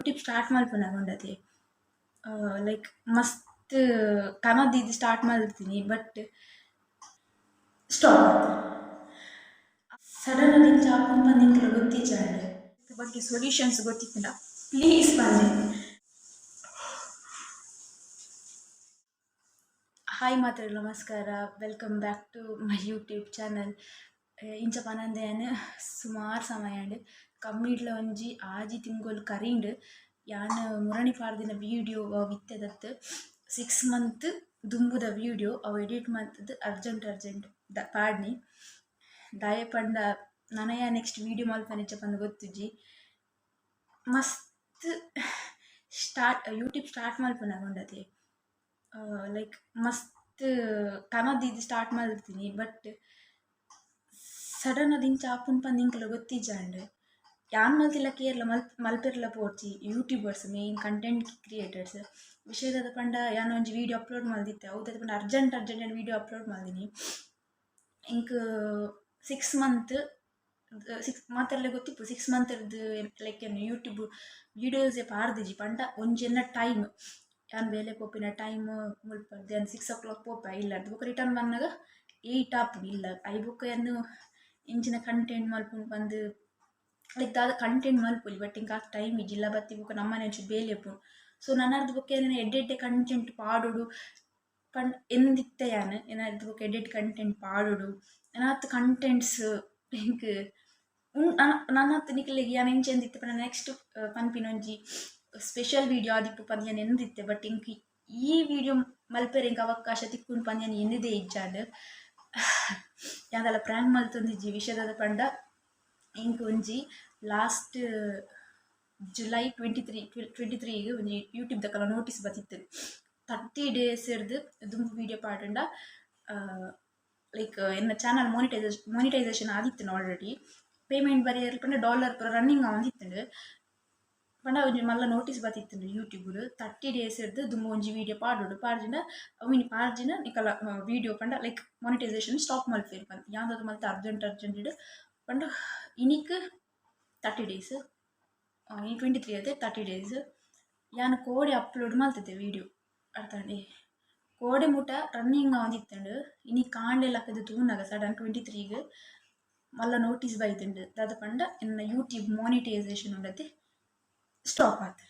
YouTube start ಮಲ್ಪುನಗೊಂಡತೆ like ಮಸ್ತ್ ಕನೊಂದು ಇದು start ಮಾಡ್ತೀನಿ ಬಟ್ ಸ್ಟಾಪ್ ಸಡನ್ ಆಗಿ ಚಾಪನ್ ಬಂದಿಲ್ಲ ಗೊತ್ತಿಚ್ಚಾಂಡೆ ಬಗ್ಗೆ ಸೊಲ್ಯೂಷನ್ಸ್ ಗೊತ್ತಿತ್ತಿಲ್ಲ ಪ್ಲೀಸ್ ಬನ್ನಿ. ಹಾಯ್ ಮಾತ್ರ ನಮಸ್ಕಾರ, welcome back to my YouTube channel. ಇಂಚ ಪನಂದೇನು ಸುಮಾರು ಸಮಯ ಉಂಡು ಕಮ್ಮಿಡ್ಲ ಒಂಜಿ ಆಜಿ ತಿಂಗೊಲು ಕರಿಂಡು ಯಾನ್ ಮುರಣಿ ಪಾಡ್ದಿನ ವೀಡಿಯೋ ವಿತ್ತೆದತ್ತು 6 ಮಂತ್ ದುಂಬುದ ವೀಡಿಯೋ ಅವು ಎಡಿಟ್ ಮಾಡ್ತದ್ದು ಅರ್ಜೆಂಟ್ ಪಾಡ್ನಿ ದಯ ಪಂಡ ನನಯ ನೆಕ್ಸ್ಟ್ ವೀಡಿಯೋ ಮಲ್ಪನಿಚ್ಚ ಪಂದು ಗೊತ್ತುಜಿ ಮಸ್ತ್ ಯೂಟ್ಯೂಬ್ ಸ್ಟಾರ್ಟ್ ಮಲ್ಪುನಗೊಂಡತೆ ಲೈಕ್ ಮಸ್ತ್ ಕನೊಂದು ಇದು ಸ್ಟಾರ್ಟ್ ಮಾಡ್ತೀನಿ ಬಟ್ ಸಡನ್ ಅದು ಇಂಚ ಆಪುನ್ ಪಂದು ಇಂಕಲ ಗೊತ್ತಿಜ್ಜಾಂಡೆ ಯಾನ್ ಮಲ್ತಿಲ್ಲ ಕೇರಳ ಮಲ್ಪೆರ್ಲ ಪೋರ್ಚಿ ಯೂಟ್ಯೂಬರ್ಸ್ ಮೇನ್ ಕಂಟೆಂಟ್ ಕ್ರಿಯೇಟರ್ಸ್ ವಿಷಯದ ಪಂಡ ಯಾನ್ ಒಂಜಿ ವೀಡಿಯೋ ಅಪ್ಲೋಡ್ ಮಲ್ದಿತ್ತೆ ಅವುದ ಪಂಡ ಅರ್ಜೆಂಟ್ ವೀಡಿಯೋ ಅಪ್ಲೋಡ್ ಮಲ್ದಿನಿ ಇಂಕ್ 6 ಮಂತ್ ಮಾತೆರ್ಲೆ ಗೊತ್ತಿಪ್ಪು 6 ಮಂತ್ ಲೈಕ್ ಏನು ಯೂಟ್ಯೂಬ್ ವೀಡಿಯೋಸೇ ಪಾರ್ದಿಜಿ ಪಂಡ ಒಂಜೆನ್ನ ಟೈಮ್ ಯಾನ್ ಬೇಲೆ ಪೋಪಿನ ಟೈಮ್ ಮುಲ್ಪದ್ದು ಯಾನ್ 6 o'clock ಪೋಪ ಇಲ್ಲ ಅದು ಬುಕ್ಕ ರಿಟರ್ನ್ ಬಂದಾಗ 8 ಆಪುಂಡು ಇಲ್ಲ ಐ ಬುಕ್ಕ ಏನು ಇಂಚಿನ ಕಂಟೆಂಟ್ ಮಲ್ಪುಂಡು ಬಂದು ಲೈಕ್ ದಾದ ಕಂಟೆಂಟ್ ಮಲ್ಪೊಲಿ ಬಟ್ ಇಂಕ ಟೈಮ್ ಇಜ್ಜಿಲ್ಲ ಬತ್ತಿ ಬುಕ್ಕ ನಮ್ಮನೆ ಒಂಚೂರು ಬೇಲೆ ಪೋನು. ಸೊ ನನ್ನದು ಬುಕ್ಕ ಏನೇನು ಎಡ್ಡೆ ಕಂಟೆಂಟ್ ಪಾಡೋಡು ಪಂಡ್ ಎಂದಿತ್ತೆ ಯಾನ್ ಏನಾದ್ರು ಬುಕ್ಕ ಎಡಿಟ್ ಕಂಟೆಂಟ್ ಪಾಡೋಡು ಏನಾತ್ ಕಂಟೆಂಟ್ಸ್ ಇಂಕ್ ನನ್ನತ್ತು ನಿಕ್ಲೆಗ್ ಯಾನ್ ಎಂಚೆಂದಿತ್ತೆ ಪಂಡ ನೆಕ್ಸ್ಟ್ ಪನ್ಪಿನ ಒಂಜಿ ಸ್ಪೆಷಲ್ ವೀಡಿಯೋ ಆದಿಪ್ಪು ಪಂದ್ಯನ್ ಎಂದಿತ್ತೆ ಬಟ್ ಇಂಕ್ ಈ ವೀಡಿಯೋ ಮಲ್ಪೆರೆ ಇಂಕ ಅವಕಾಶ ತಿಕ್ಕುಂಡು ಪಂದ್ಯನ್ ಎಂದಿದೆ ಇಜ್ಜಾಂಡ್ ಯಾಂದಲ ಪ್ರ್ಯಾಂಕ್ ಮಲ್ತೊಂದಿಜ್ಜಿ ವಿಷಯದ ಪಂಡ ಇಂಕ್ ಒಂಜಿ ಲಾಸ್ಟ್ ಜುಲೈ 23 ಒಂಜಿ ಯೂಟ್ಯೂಬ್ ದಕ್ಕಲ ನೋಟಿಸ್ ಬತ್ತಿತ್ತು 30 days ಇರ್ದು ದುಂಬು ವೀಡಿಯೋ ಪಾಡುಂಡ ಲೈಕ್ ಎನ್ನ ಚಾನಲ್ ಮಾನಿಟೈಸೇಷನ್ ಆದಿತ್ತು ಆಲ್ರೆಡಿ ಪೇಮೆಂಟ್ ಬರೆಯರ್ ಪಂಡ $, ಪೂರ ರನ್ನಿಂಗ್ ಆವಂದಿತ್ತುಂಡು ಪಂಡ ಒಂಜಿ ಮಲ್ಲ ನೋಟಿಸ್ ಬತ್ತಿತ್ತುಂಡು ಯೂಟ್ಯೂಬ್ 30 days ಇರ್ದು ದುಂಬು ಒಂಜಿ ವೀಡಿಯೋ ಪಾಡ್ಜಿನ ಅವಿನಿ ಪಾಡ್ಜಿನ ನಿಕಲ ವೀಡಿಯೋ ಪಂಡ ಲೈಕ್ ಮಾನಿಟೈಸೇಷನ್ ಸ್ಟಾಪ್ ಮಲ್ಪೇರು ಪಂದ್ ಯಾಂದದು ಮಲ್ತ ಅರ್ಜೆಂಟ್ ಇಡು ಪಂಡ ಇನಿಕ್ 30 days ಈ 23 ಅದೇ 30 days ಯಾನ್ ಕೋಡೆ ಅಪ್ಲೋಡ್ ಮಲ್ತಿದ್ದೆ ವೀಡಿಯೋ ಅರ್ಥಂಡಿ ಕೋಡೆ ಮುಟ ರನ್ನಿಂಗ್ ಆವಂದಿತ್ತುಂಡು ಇನಿ ಕಾಂಡೆಲ್ಲಕ್ಕದು ತೂನಾಗ ಸಡನ್ 23 ಮಲ್ಲ ನೋಟಿಸ್ ಬೈತುಂಡು ದಾದ ಪಂಡ ಎನ್ನ ಯೂಟ್ಯೂಬ್ ಮಾನಿಟೈಸೇಷನ್ ಉಂಡತೆ ಸ್ಟಾಪ್ ಆತ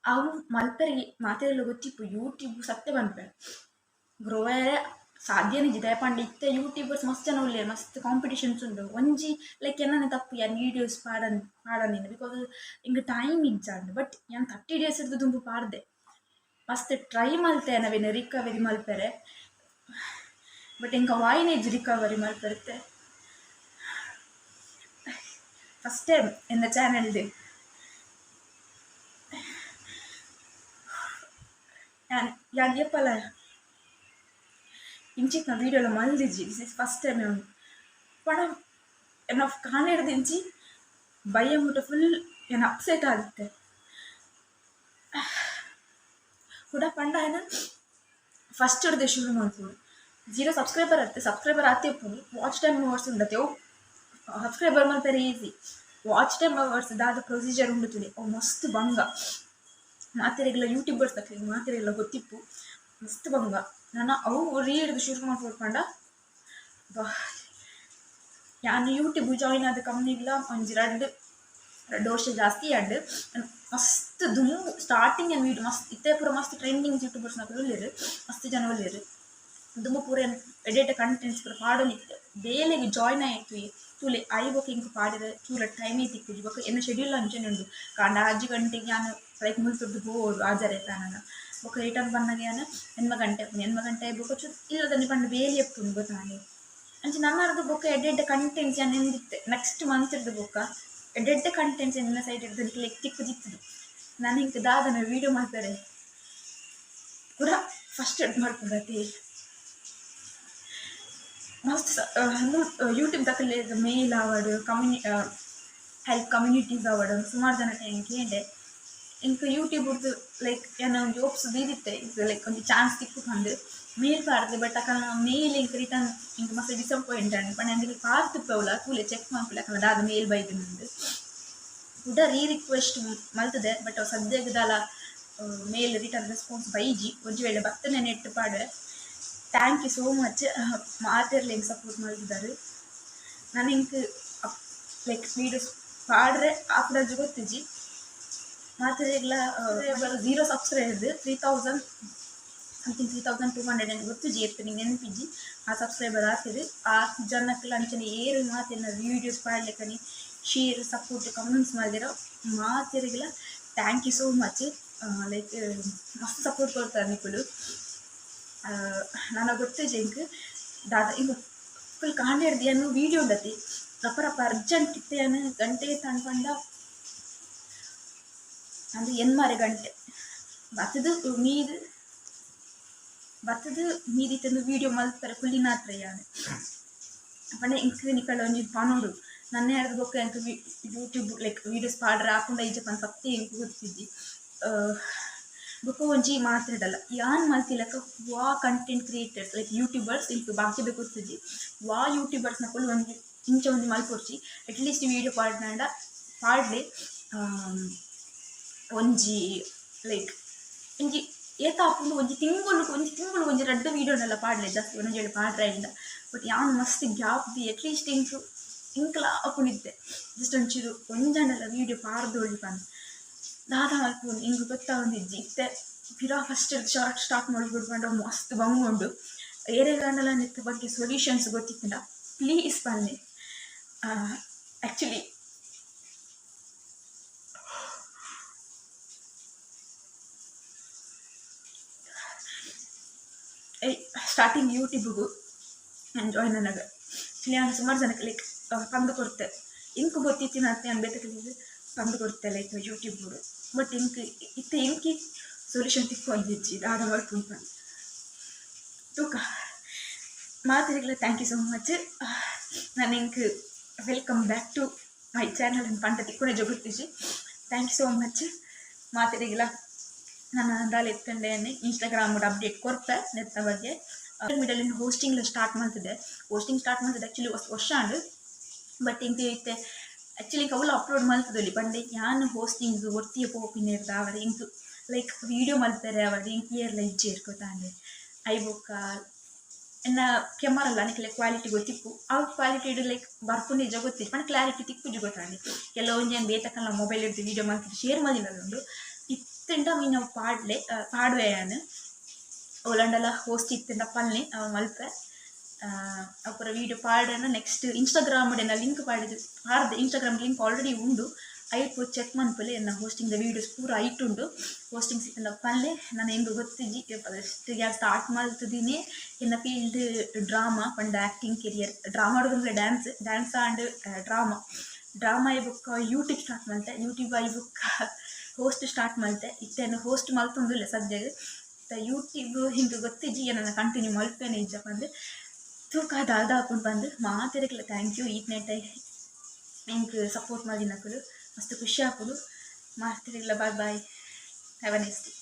ಅವು ಮಲ್ಪೆರೆ ಮಾತೆಲ್ಲ ಗೊತ್ತಿಪ್ಪು ಯೂಟ್ಯೂಬ್ ಸತ್ಯ ಬನ್ಪೆರ್ ಗ್ರೋಯರೆ ಸಾಧ್ಯನೇ ದಯ ಪಂಡ ಇತ್ತೆ ಯೂಟ್ಯೂಬರ್ಸ್ ಮಸ್ತ್ ಜನ ಉಳ್ಳೇರು ಮಸ್ತ್ ಕಾಂಪಿಟೇಷನ್ಸ್ ಉಂಡು ಒಂಜಿ ಲೈಕ್ ಎನ್ನ ತಪ್ಪು ಯಾನ್ ವೀಡಿಯೋಸ್ ಪಾಡನಿನ ಬಿಕಾಸ್ ಇಂಗೆ ಟೈಮ್ ಇಜ್ಜಾಂಡು ಬಟ್ ಯಾನ್ 30 days ಇರ್ದು ದುಂಬು ಪಾಡ್ದೆ ಮಸ್ತ್ ಟ್ರೈ ಮಲ್ತೆ ನಾವೇನು ರಿಕವರಿ ಮಲ್ಪೆರೆ ಬಟ್ ಇಂಕ ವಾಯ್ನೇಜ್ ರಿಕವರಿ ಮಲ್ಪೆರುತ್ತೆ ಫಸ್ಟ್ ಟೈಮ್ ಎನ್ನ ಚಾನಲ್ದು ಯಾನ್ ಏಪಲ ಇಂಚಿನ ವೀಡಿಯೋಲ ಮಲ್ದಿಜ್ಜಿ ದಿಸ್ ಇಸ್ ಫಸ್ಟ್ ಟೈಮ್ ಪಣ ಎನ್ನ ಕಾಣಿಡ್ದು ಇಂಚಿ ಭಯ ಮುಟ ಫುಲ್ ಏನು ಅಪ್ಸೆಟ್ ಆಗುತ್ತೆ ಕೂಡ ಪಂಡ ಏನು ಫಸ್ಟ್ ಹಿಡ್ದೆ ಶುರು ಮಾಡ್ಬೋದು 0 ಸಬ್ಸ್ಕ್ರೈಬರ್ ಆತಿಪ್ಪುಡು ವಾಚ್ ಟೈಮ್ ಅವರ್ಸ್ ಉಂಡತೆ ಅವು ಸಬ್ಸ್ಕ್ರೈಬರ್ ಮಲ್ಪೆರೆ ಈಸಿ ವಾಚ್ ಟೈಮ್ ಅವರ್ಸ್ ದಾದ ಪ್ರೊಸೀಜರ್ ಉಂಡುತ್ತದೆ ಅವು ಮಸ್ತ್ ಬಂಗ ಮಾತೆರೆಗ್ಲ ಯೂಟ್ಯೂಬರ್ಸ್ ತಕ್ಕಲಿ ಮಾತೆರೆಗ್ಲ ಗೊತ್ತಿಪ್ಪು ಮಸ್ತ್ ಬಂಗ ನಾನು ಅವು ರೀಡ್ದು ಶುರು ಮಾಡ್ಬೋದು ಪಂಡ ಯಾನ್ ಯೂಟ್ಯೂಬ್ ಜಾಯಿನ್ ಆದ ಕಮ್ಮಿಗ್ಲ ಒಂಜಿ 2 ವರ್ಷ ಜಾಸ್ತಿ ಆಂಡ್ ಮಸ್ತ್ ದುಂಬು ಸ್ಟಾರ್ಟಿಂಗ್ ಏನು ವೀಡಿಯೋ ಮಸ್ತ್ ಇತ್ತೆ ಪೂರ ಮಸ್ತ್ ಟ್ರೆಂಡಿಂಗ್ ಯೂಟ್ಯೂಬರ್ಸ್ ನಕಲು ಒಳ್ಳೆರು ಮಸ್ತ್ ಜನ ಒಳ್ಳೆರು ದುಂಬು ಪೂರ ಎಡಿಟ್ ಕಂಟೆಂಟ್ಸ್ ಪೂರ ಪಾಡೋನಿತ್ತು ಬೇಲೆಗೆ ಜಾಯ್ನ್ ಆಯಿತು ತೂಲೆ ಐ ಬೊಕ್ಕ ಇಂಕ ಪಾಡಿದ ಚೂರ ಟೈಮೇ ತಿಕ್ಕುಜಿ ಬೊಕ್ಕ ಎನ್ನ ಶೆಡ್ಯೂಲ್ ಅಂಚನೆ ಉಂಡು ಕಾಂಡ 6 ಗಂಟೆಗೆ ನಾನು ಲೈಕ್ ಮುಲ್ತೊಡ್ದು ಹೋಗೋದು ಆಜಾರೈತ ನಾನು ಬೊಕ್ಕ ರಿಟರ್ನ್ ಬಂದಾಗ ನಾನು 8 ಗಂಟೆ ಬೊಕ್ಕ ಚೂರು ಇಲ್ಲದಲ್ಲಿ ಪಂಡ ಬೇಲೆ ಎಪ್ಪುಂಡು ಗೊತ್ತಾನೆ ಅಂಚೆ ನನ್ನದು ಬೊಕ್ಕ ಎಡ್ಡೆ ಕಂಟೆಂಟ್ಸ್ ಯಾನು ಎಂದಿತ್ತೆ ನೆಕ್ಸ್ಟ್ ಮಂತ್ ಇರ್ದು ಬೊಕ್ಕ ಎಡ್ಡೆ ಕಂಟೆಂಟ್ಸ್ ಎನ್ನ ಸೈಡ್ ಇರ್ದು ಲೈಕ್ ತಿಕ್ಕುದಿತ್ತು ನಾನು ಹಿಂಗೆ ದಾದನ ವೀಡಿಯೋ ಮಾಡ್ತಾರೆ ಪೂರ ಫಸ್ಟ್ ಎಡ್ ಮಾಡ್ಕೊಂಡತಿ ಮಸ್ತ್ ಯೂಟ್ಯೂಬ್ ದಕ್ಕಲೆ ಮೇಲ್ ಆವಡು ಹೆಲ್ಪ್ ಕಮ್ಯುನಿಟೀಸ್ ಆವಡು ಸುಮಾರು ಜನ ಕೇಂಡೆ ಇಂಕ ಯೂಟ್ಯೂಬ್ದು ಲೈಕ್ ಏನೋ ಒಂದು ಜೋಬ್ಸ್ ಬೀದಿತ್ತೆ ಲೈಕ್ ಒಂದು ಚಾನ್ಸ್ ತಿಕ್ಕು ಬಂದು ಮೇಲ್ ಪಾಡ್ದೆ ಬಟ್ ಅಕ್ಕ ಮೇಲ್ ಇಂಕ ರಿಟರ್ನ್ ಇಂಕ ಮಸ್ತ್ ಡಿಸಪಾಯಿಂಟ್ ಅಂಡ್ ಪಂಡ ಅಂದಿಗೆ ಪಾರ್ತಿಪ್ಪವಲ್ಲ ಕೂಲೆ ಚೆಕ್ ಮಾಡ್ಕೊಳ್ಳಿ ಅಕ್ಕ ದಾದ ಮೇಲ್ ಬೈದು ನಂದು ಕೂಡ ರಿಕ್ವೆಸ್ಟ್ ಮಲ್ತದೆ ಬಟ್ ಅವು ಸದ್ಯಕ್ಕೆ ದಾಲ ಮೇಲ್ ರಿಟರ್ನ್ ರೆಸ್ಪಾನ್ಸ್ ಬೈಜಿ ಒಂಜಿ ವೇಳೆ ಬತ್ತನೆ ನೆಟ್ ಪಾಡೆ. ಥ್ಯಾಂಕ್ ಯು ಸೋ ಮಚ್ ಮಾತೆರ್ಲಿ ಹೆಂಗೆ ಸಪೋರ್ಟ್ ಮಾಡಿದ್ದಾರೆ. ನಾನು ಹಿಂಗೆ ಲೈಕ್ ವೀಡಿಯೋಸ್ ಪಾಡ್ರೆ ಆಪಡಜು ಗೊತ್ತಿಜ್ಜಿ ಮಾತೆರೆಗ್ಲ 0 ಸಬ್ಸ್ಕ್ರೈಬರ್ 3000 ಸಮಥಿಂಗ್ 3200 ಎಂದು ಗೊತ್ತಿಜ್ಜಿ ಇರ್ತೀನಿ ನೆನಪಿಜ್ಜಿ ಆ ಸಬ್ಸ್ಕ್ರೈಬರ್ ಆಗ್ತಿದೆ ಆ ಜನಕ್ಕೆಲ್ಲ ಅಂಚನೆ ಏರು ಮಾತಿನ ವೀಡಿಯೋಸ್ ಪಾಡ್ಲಿಕ್ಕನಿ ಶೇರ್ ಸಪೋರ್ಟ್ ಕಮೆಂಟ್ಸ್ ಮಾಡಿದಿರೋ ಮಾತೆರೆಗ್ಲ thank you so much. Like ಮಸ್ತ್ ಸಪೋರ್ಟ್ ಕೊಡ್ತಾರೆ ನಿಕ್ಕಳು. ನಾನು ಗೊತ್ತಿಜ್ಜಿ ಇಂಕ್ ದಾದ ಇಂದು ಫುಲ್ ಕಾಂಡೆ ಹಿಡ್ದಿಯನ್ನು ವೀಡಿಯೋ ಉಂಡತಿ ರಪ್ಪ ಅರ್ಜೆಂಟ್ ಇತ್ತೇನು ಗಂಟೆ ತನ್ಕೊಂಡ ಅದು ಎನ್ಮಾರೆ ಗಂಟೆ ಬತ್ತದು ಮೀದಿತ್ತಂದು ವೀಡಿಯೋ ಮಲ್ತಾರೆ ಫುಲ್ಲಿನ ಹತ್ರ ಯಾನು ಪಂಡ ಇಂಕ್ ನಿಕ್ಕಳ ಒಂಜಿ ಪನೋಡು ನನ್ನ ಯಾರ್ದು ಬೊಕ್ಕ ಎಂಕ್ ಯೂಟ್ಯೂಬ್ ಲೈಕ್ ವೀಡಿಯೋಸ್ ಪಾಡ್ರೆ ಹಾಕೊಂಡ ಈಜೆ ಪಂದು ಸತ್ಯ ಇಂಕ್ ಗೊತ್ತಿದ್ದಿ ಬೊಕ್ಕ ಒಂಜಿ ಮಾತಾಡಲ್ಲ ಯಾನ್ ಮಲ್ತಿಲಕ್ಕ ವಾ ಕಂಟೆಂಟ್ ಕ್ರಿಯೇಟರ್ಸ್ ಲೈಕ್ ಯೂಟ್ಯೂಬರ್ಸ್ ಇಂಕ್ ಬಾಕಿದ ಗೊತ್ತಿದ್ದಿ ವಾ ಯೂಟ್ಯೂಬರ್ಸ್ನ ಫುಲ್ ಒಂಜಿ ಇಂಚ ಒಂಜಿ ಮಲ್ಪೊರ್ಚಿ ಅಟ್ಲೀಸ್ಟ್ ವೀಡಿಯೋ ಪಾಡ್ಲೆ ಒಂಜಿ ಲೈಕ್ ಒಂಜಿ ಏತ ಹಾಕೊಂಡು ಒಂಜಿ ತಿಂಗಳು ಒಂಜಿ ರಡ್ಡು ವೀಡಿಯೋನೆಲ್ಲ ಪಾಡ್ಲೆ ಜಾಸ್ತಿ ಒಂದೊಂದು ಹೇಳಿ ಪಾಡ್ರೆ ಇಲ್ಲ ಬಟ್ ಯಾನ್ ಮಸ್ತ್ ಗ್ಯಾಪ್ ದಿ ಅಟ್ಲೀಸ್ಟ್ ಇಂಕ್ಲ ಹಾಕೊಂಡಿದ್ದೆ ಜಸ್ಟ್ ಒಂಚೂರು ಒಂಜಾನೆಲ್ಲ ವೀಡಿಯೋ ಪಾರ್ದೊಳ್ಳಿ ಪಂದು ದಾದ ಮಲ್ಪೊಂಡು ಹಿಂಗೆ ಗೊತ್ತಾಗೊಂದಿಜ್ಜಿ ಇತ್ತೆ ಪಿರಾ ಫಸ್ಟ್ ಸ್ಟಾರ್ಟ್ ಮಾಡಿ ಬಿಡ್ಕೊಂಡು ಮಸ್ತ್ ಬಂಗೊಂಡು ಏರೆಗಾಂಡಲ ನಿತ್ತ ಬಗ್ಗೆ ಸೊಲ್ಯೂಷನ್ಸ್ ಗೊತ್ತಿತ್ತಿಲ್ಲ ಪ್ಲೀಸ್ ಬನ್ನಿ. ಆ್ಯಕ್ಚುಲಿ ಸ್ಟಾರ್ಟಿಂಗ್ ಯೂಟ್ಯೂಬ್ಗೂ ನಾನು ಜಾಯ್ನ್ ನನಗೆ ನಾನು ಸುಮಾರು ಜನಕ್ಕೆ ಲೈಕ್ ಪಂದು ಕೊಡ್ತೆ ಇಂಕು ಗೊತ್ತಿತ್ತಿನ ಅತ್ತೆ ಅನ್ಬೇಕಲ್ಲಿ ಪಂದು ಕೊಡ್ತೆ ಲೈಕ್ ಯೂಟ್ಯೂಬ್ಗಳು ಬಟ್ ಇಂಕಿ ಸೊಲ್ಯೂಷನ್ ತಿಕ್ಕೊಂಡಿಜ್ಜಿ ದಾದ ಮಾಡ್ಕೊಂಡು ತೂಕ ಮಾತಿರಿಗಲ ಥ್ಯಾಂಕ್ ಯು ಸೋ ಮಚ್. ನಾನು ಇಂಕ್ welcome back to my channel ಅಂತ ಪಂಡ ತಿಕ್ಕೊಂಡೆ ಜೊಗುತ್ತಿಜ್ಜಿ ಥ್ಯಾಂಕ್ ಯು ಸೋ ಮಚ್ ಮಾತಿರಿಗಲ ನಾನು ದಾಲ್ ಎತ್ಕೊಂಡೆ ಇನ್ಸ್ಟಾಗ್ರಾಮ್ ಅಪ್ಡೇಟ್ ಕೊಡ್ತೆ ನೆತ್ತ ಬಗ್ಗೆ ಮೀಡಿಯಲ್ಲಿ ಹೋಸ್ಟಿಂಗ್ ಸ್ಟಾರ್ಟ್ ಮಾಡ್ತಿದ್ದೆ ಆ್ಯಕ್ಚುಲಿ ವರ್ಷ ಅಂಡು ಬಟ್ ಇಂಕ ಐತೆ ಆ್ಯಕ್ಚುಲಿ ಕವಲು ಅಪ್ಲೋಡ್ ಮಾಡ್ತಿದ್ದಲ್ಲಿ ಪಂಡೆ ಯಾನು ಹೋಸ್ಟಿಂಗ್ಸ್ ಒತ್ತಿಯ ಪೋಪಿನ ಇರ್ದ ಅವರ ಇಂಕು ಲೈಕ್ ವೀಡಿಯೋ ಮಾಡ್ತಾರೆ ಅವರ ಇಂಕ್ ಇಯರ್ಲ ಇಜ್ಜೆ ಇರ್ಕೋತಾಂಡೆ ಐಬೊಕ್ಕ ಎನ್ನ ಕೆಮರಲ್ಲ ನನಗೆ ಕ್ವಾಲಿಟಿ ಗೊತ್ತಿಪ್ಪು ಆ ಕ್ವಾಲಿಟಿ ಲೈಕ್ ಬರ್ಕೊಂಡು ನಿಜ ಗೊತ್ತಿತ್ತು ಪಂಡ ಕ್ಲಾರಿಟಿ ತಿಪ್ಪುಜಿ ಗೊತ್ತಾಂಡೆ ಕೆಲವೊಂದು ಬೇತಕ್ಕಲ್ಲ ಮೊಬೈಲ್ ಹಿಡಿದು ವೀಡಿಯೋ ಮಾಡ್ತಿದ್ದು ಶೇರ್ ಮಾಡಿಲ್ಲದುಂಡು ಇತ್ತಂಡ ಮೀನು ಪಾಡುವೆ ನಾನು ಒಲಂಡಲ ಹೋಸ್ಟ್ ಇತ್ತಂಡ ಪಲ್ಲೆ ಮಲ್ಪೆ ಅಪರ ವೀಡಿಯೋ ಪಾಡನ ನೆಕ್ಸ್ಟ್ ಇನ್ಸ್ಟಾಗ್ರಾಮ್ಡೆನ ಲಿಂಕ್ ಪಾಡ್ದೆ ಇನ್ಸ್ಟಾಗ್ರಾಮ್ ಲಿಂಕ್ ಆಲ್ರೆಡಿ ಉಂಡು ಐಪು ಚೆಕ್ ಮನ್ಪಲೆ ಎನ್ನ ಹೋಸ್ಟಿಂಗ್ ವೀಡಿಯೋಸ್ ಪೂರ ಐಟುಂಡು ಹೋಸ್ಟಿಂಗ್ ಸಿಕ್ಕಂಡ ಪಲ್ಲೆ ನಾನು ಹೆಂಗೆ ಗೊತ್ತಿಜ್ಜಿ ಫಸ್ಟ್ ಯಾರು ಸ್ಟಾರ್ಟ್ ಮಾಡ್ತಿದ್ದೀನಿ ಎನ್ನ ಫೀಲ್ಡ್ ಡ್ರಾಮಾ ಪಂಡ ಆ್ಯಕ್ಟಿಂಗ್ ಕೆರಿಯರ್ ಡ್ರಾಮಾ ಆಡೋದಂದ್ರೆ ಡ್ಯಾನ್ಸ್ ಆ್ಯಂಡ್ ಡ್ರಾಮಾ ಬುಕ್ಕ ಯೂಟ್ಯೂಬ್ ಸ್ಟಾರ್ಟ್ ಮಾಡ್ತೆ ಯೂಟ್ಯೂಬ್ ಬುಕ್ಕ ಹೋಸ್ಟ್ ಸ್ಟಾರ್ಟ್ ಮಾಡ್ತೆ ಇತ್ತೇನು ಹೋಸ್ಟ್ ಮಲ್ತೊಂದಿಲ್ಲ ಸದ್ಯಗೆ ಯೂಟ್ಯೂಬ್ ಹಿಂಗೆ ಗೊತ್ತಿಜ್ಜಿ ನನ್ನ ಕಂಟಿನ್ಯೂ ಮಲ್ಪೇನೆ ಇಜ್ಜ ಬಂದು ತೂಕ ದಾದ ಹಾಕೊಂಡು ಬಂದು ಮಾತಿರಕ್ಕಿಲ್ಲ ಥ್ಯಾಂಕ್ ಯು ಈಟ್ನೆಟ್ಟೆ ಹಿಂಗೆ ಸಪೋರ್ಟ್ ಮಾಡಿ ನಕ್ಕಳು ಮಸ್ತ್ ಖುಷಿ ಹಾಕೋದು ಮಾತಿರಲಿಲ್ಲ bye have a nice day.